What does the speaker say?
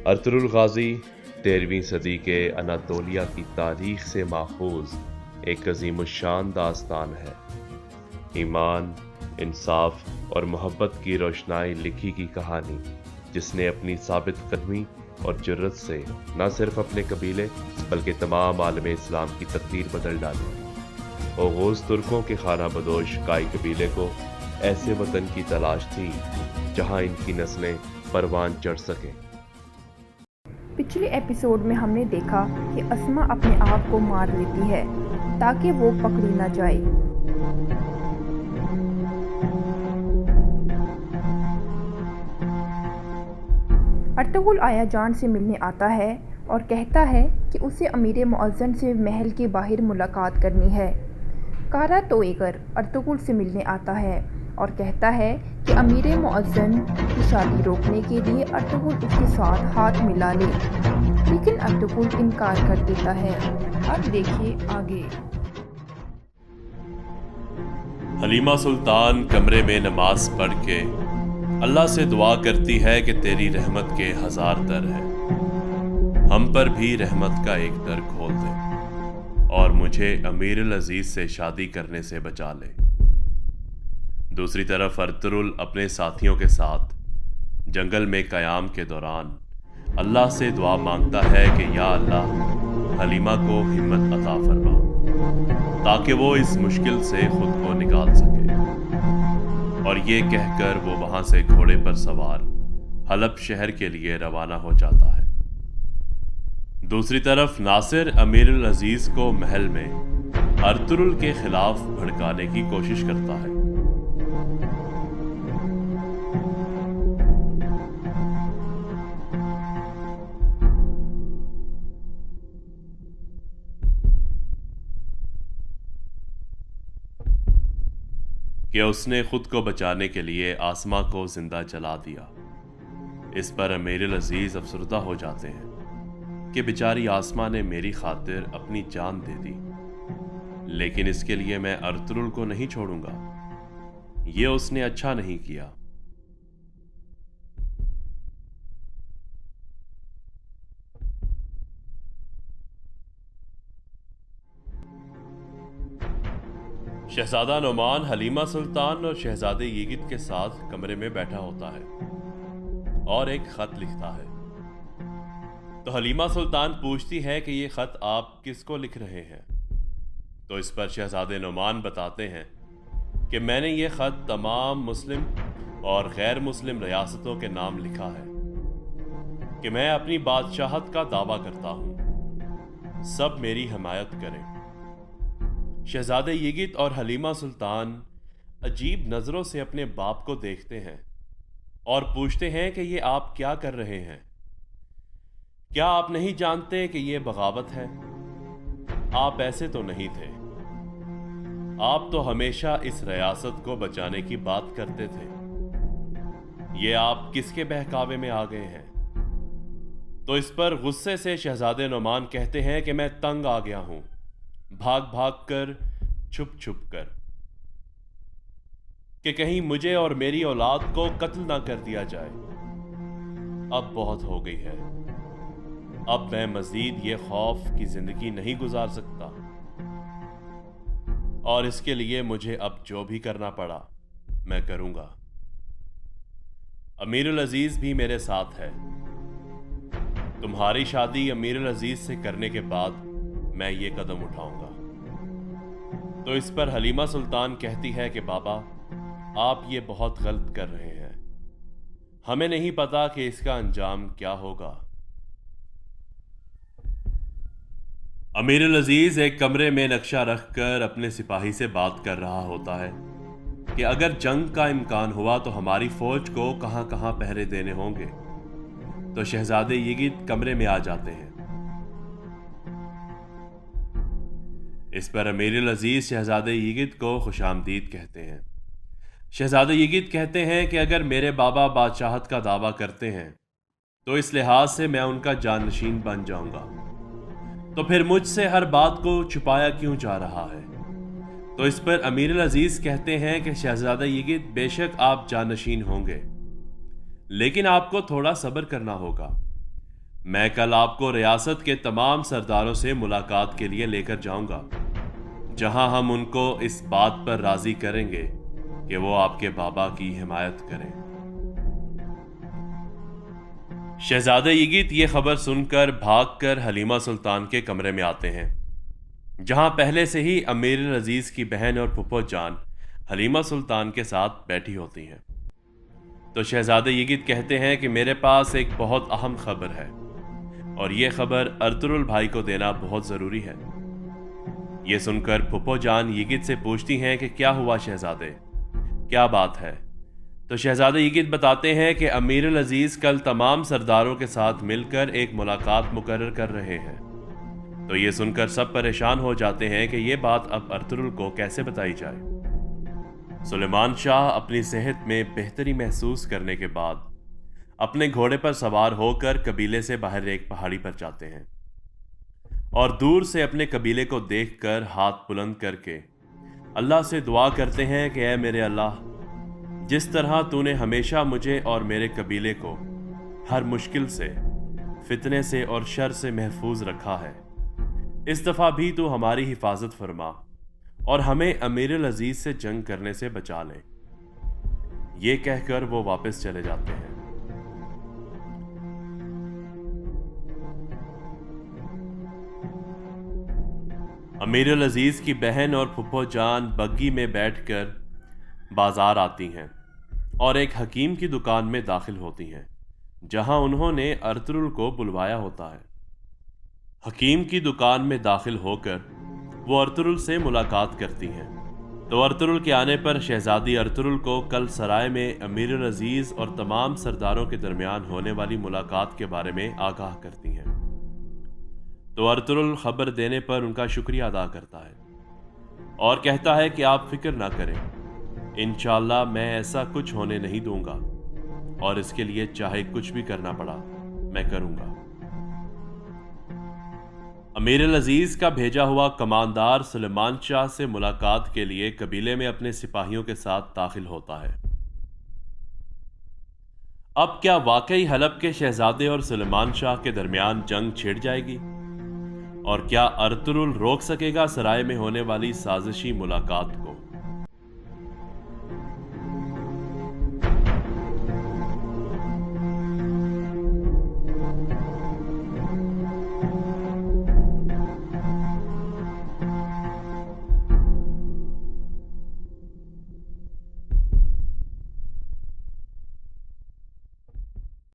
Ertugrul Ghazi 13ویں صدی کے Anatolia کی تاریخ سے ماخوذ ایک عظیم الشان داستان ہے۔ ایمان، انصاف اور محبت کی روشنائی لکھی کی کہانی، جس نے اپنی ثابت قدمی اور جرت سے نہ صرف اپنے قبیلے بلکہ تمام عالم اسلام کی تقدیر بدل ڈالی۔ اوغوز ترکوں کے خانہ بدوش کائی قبیلے کو ایسے وطن کی تلاش تھی جہاں ان کی نسلیں پروان چڑھ سکیں۔ پچھلے ایپیسوڈ میں ہم نے دیکھا کہ اسما اپنے آپ کو مار لیتی ہے تاکہ وہ پکڑی نہ جائے۔ ارطغرل آیا جان سے ملنے آتا ہے اور کہتا ہے کہ اسے امیر معظم سے محل کے باہر ملاقات کرنی ہے۔ کارا توئیگر ارطغرل سے ملنے آتا ہے اور کہتا ہے کہ امیر معظم کی شادی روکنے کے لیے ارطغرل اس کے ساتھ ہاتھ ملا لے، لیکن ارطغرل انکار کر دیتا ہے۔ اب دیکھیے آگے۔ حلیمہ سلطان کمرے میں نماز پڑھ کے اللہ سے دعا کرتی ہے کہ تیری رحمت کے 1000 در ہیں، ہم پر بھی رحمت کا ایک در کھول دے اور مجھے امیر العزیز سے شادی کرنے سے بچا لے۔ دوسری طرف ارطغرل اپنے ساتھیوں کے ساتھ جنگل میں قیام کے دوران اللہ سے دعا مانگتا ہے کہ یا اللہ حلیمہ کو ہمت عطا فرما تاکہ وہ اس مشکل سے خود کو نکال سکے، اور یہ کہہ کر وہ وہاں سے گھوڑے پر سوار حلب شہر کے لیے روانہ ہو جاتا ہے۔ دوسری طرف ناصر امیر العزیز کو محل میں ارطغرل کے خلاف بھڑکانے کی کوشش کرتا ہے۔ کہ اس نے خود کو بچانے کے لیے آسما کو زندہ جلا دیا۔ اس پر امیر العزیز افسردہ ہو جاتے ہیں کہ بیچاری آسما نے میری خاطر اپنی جان دے دی، لیکن اس کے لیے میں ارطغرل کو نہیں چھوڑوں گا، یہ اس نے اچھا نہیں کیا۔ شہزادہ نعمان حلیمہ سلطان اور شہزادے یگت کے ساتھ کمرے میں بیٹھا ہوتا ہے اور ایک خط لکھتا ہے۔ تو حلیمہ سلطان پوچھتی ہے کہ یہ خط آپ کس کو لکھ رہے ہیں؟ تو اس پر شہزادے نعمان بتاتے ہیں کہ میں نے یہ خط تمام مسلم اور غیر مسلم ریاستوں کے نام لکھا ہے کہ میں اپنی بادشاہت کا دعویٰ کرتا ہوں، سب میری حمایت کریں۔ شہزادے یگت اور حلیمہ سلطان عجیب نظروں سے اپنے باپ کو دیکھتے ہیں اور پوچھتے ہیں کہ یہ آپ کیا کر رہے ہیں؟ کیا آپ نہیں جانتے کہ یہ بغاوت ہے؟ آپ ایسے تو نہیں تھے، آپ تو ہمیشہ اس ریاست کو بچانے کی بات کرتے تھے، یہ آپ کس کے بہکاوے میں آ گئے ہیں؟ تو اس پر غصے سے شہزادے نعمان کہتے ہیں کہ میں تنگ آ گیا ہوں، بھاگ بھاگ کر، چھپ چھپ کر، کہ کہیں مجھے اور میری اولاد کو قتل نہ کر دیا جائے۔ اب بہت ہو گئی ہے، اب میں مزید یہ خوف کی زندگی نہیں گزار سکتا، اور اس کے لیے مجھے اب جو بھی کرنا پڑا میں کروں گا۔ امیر العزیز بھی میرے ساتھ ہے، تمہاری شادی امیر العزیز سے کرنے کے بعد میں یہ قدم اٹھاؤں گا۔ تو اس پر حلیمہ سلطان کہتی ہے کہ بابا، آپ یہ بہت غلط کر رہے ہیں، ہمیں نہیں پتا کہ اس کا انجام کیا ہوگا۔ امیر العزیز ایک کمرے میں نقشہ رکھ کر اپنے سپاہی سے بات کر رہا ہوتا ہے کہ اگر جنگ کا امکان ہوا تو ہماری فوج کو کہاں کہاں پہرے دینے ہوں گے۔ تو شہزادے یگت کمرے میں آ جاتے ہیں۔ اس پر امیر العزیز شہزادے یگت کو خوش آمدید کہتے ہیں۔ شہزادے یگت کہتے ہیں کہ اگر میرے بابا بادشاہت کا دعویٰ کرتے ہیں تو اس لحاظ سے میں ان کا جانشین بن جاؤں گا، تو پھر مجھ سے ہر بات کو چھپایا کیوں جا رہا ہے؟ تو اس پر امیر العزیز کہتے ہیں کہ شہزادہ یگت، بے شک آپ جانشین ہوں گے، لیکن آپ کو تھوڑا صبر کرنا ہوگا، میں کل آپ کو ریاست کے تمام سرداروں سے ملاقات کے لیے لے کر جاؤں گا، جہاں ہم ان کو اس بات پر راضی کریں گے کہ وہ آپ کے بابا کی حمایت کریں۔ شہزادہ یگت یہ خبر سن کر بھاگ کر حلیمہ سلطان کے کمرے میں آتے ہیں، جہاں پہلے سے ہی امیر العزیز کی بہن اور پھپھو جان حلیمہ سلطان کے ساتھ بیٹھی ہوتی ہیں۔ تو شہزادہ یگت کہتے ہیں کہ میرے پاس ایک بہت اہم خبر ہے، اور یہ خبر ارطغرل بھائی کو دینا بہت ضروری ہے۔ یہ سن کر پھپھو جان یگت سے پوچھتی ہیں کہ کیا ہوا شہزادے، کیا بات ہے؟ تو شہزادہ یگت بتاتے ہیں کہ امیر العزیز کل تمام سرداروں کے ساتھ مل کر ایک ملاقات مقرر کر رہے ہیں۔ تو یہ سن کر سب پریشان ہو جاتے ہیں کہ یہ بات اب ارطغرل کو کیسے بتائی جائے۔ سلیمان شاہ اپنی صحت میں بہتری محسوس کرنے کے بعد اپنے گھوڑے پر سوار ہو کر قبیلے سے باہر ایک پہاڑی پر جاتے ہیں، اور دور سے اپنے قبیلے کو دیکھ کر ہاتھ بلند کر کے اللہ سے دعا کرتے ہیں کہ اے میرے اللہ، جس طرح تو نے ہمیشہ مجھے اور میرے قبیلے کو ہر مشکل سے، فتنے سے اور شر سے محفوظ رکھا ہے، اس دفعہ بھی تو ہماری حفاظت فرما اور ہمیں امیر العزیز سے جنگ کرنے سے بچا لے۔ یہ کہہ کر وہ واپس چلے جاتے ہیں۔ امیر العزیز کی بہن اور پھپھو جان بگی میں بیٹھ کر بازار آتی ہیں اور ایک حکیم کی دکان میں داخل ہوتی ہیں، جہاں انہوں نے ارطغرل کو بلوایا ہوتا ہے۔ حکیم کی دکان میں داخل ہو کر وہ ارطغرل سے ملاقات کرتی ہیں۔ تو ارطغرل کے آنے پر شہزادی ارطغرل کو کل سرائے میں امیر العزیز اور تمام سرداروں کے درمیان ہونے والی ملاقات کے بارے میں آگاہ کرتی ہیں۔ تو ارطغرل خبر دینے پر ان کا شکریہ ادا کرتا ہے اور کہتا ہے کہ آپ فکر نہ کریں، انشاءاللہ میں ایسا کچھ ہونے نہیں دوں گا، اور اس کے لیے چاہے کچھ بھی کرنا پڑا میں کروں گا۔ امیر العزیز کا بھیجا ہوا کماندار سلیمان شاہ سے ملاقات کے لیے قبیلے میں اپنے سپاہیوں کے ساتھ داخل ہوتا ہے۔ اب کیا واقعی حلب کے شہزادے اور سلیمان شاہ کے درمیان جنگ چھڑ جائے گی؟ اور کیا ارطغرل روک سکے گا سرائے میں ہونے والی سازشی ملاقات کو؟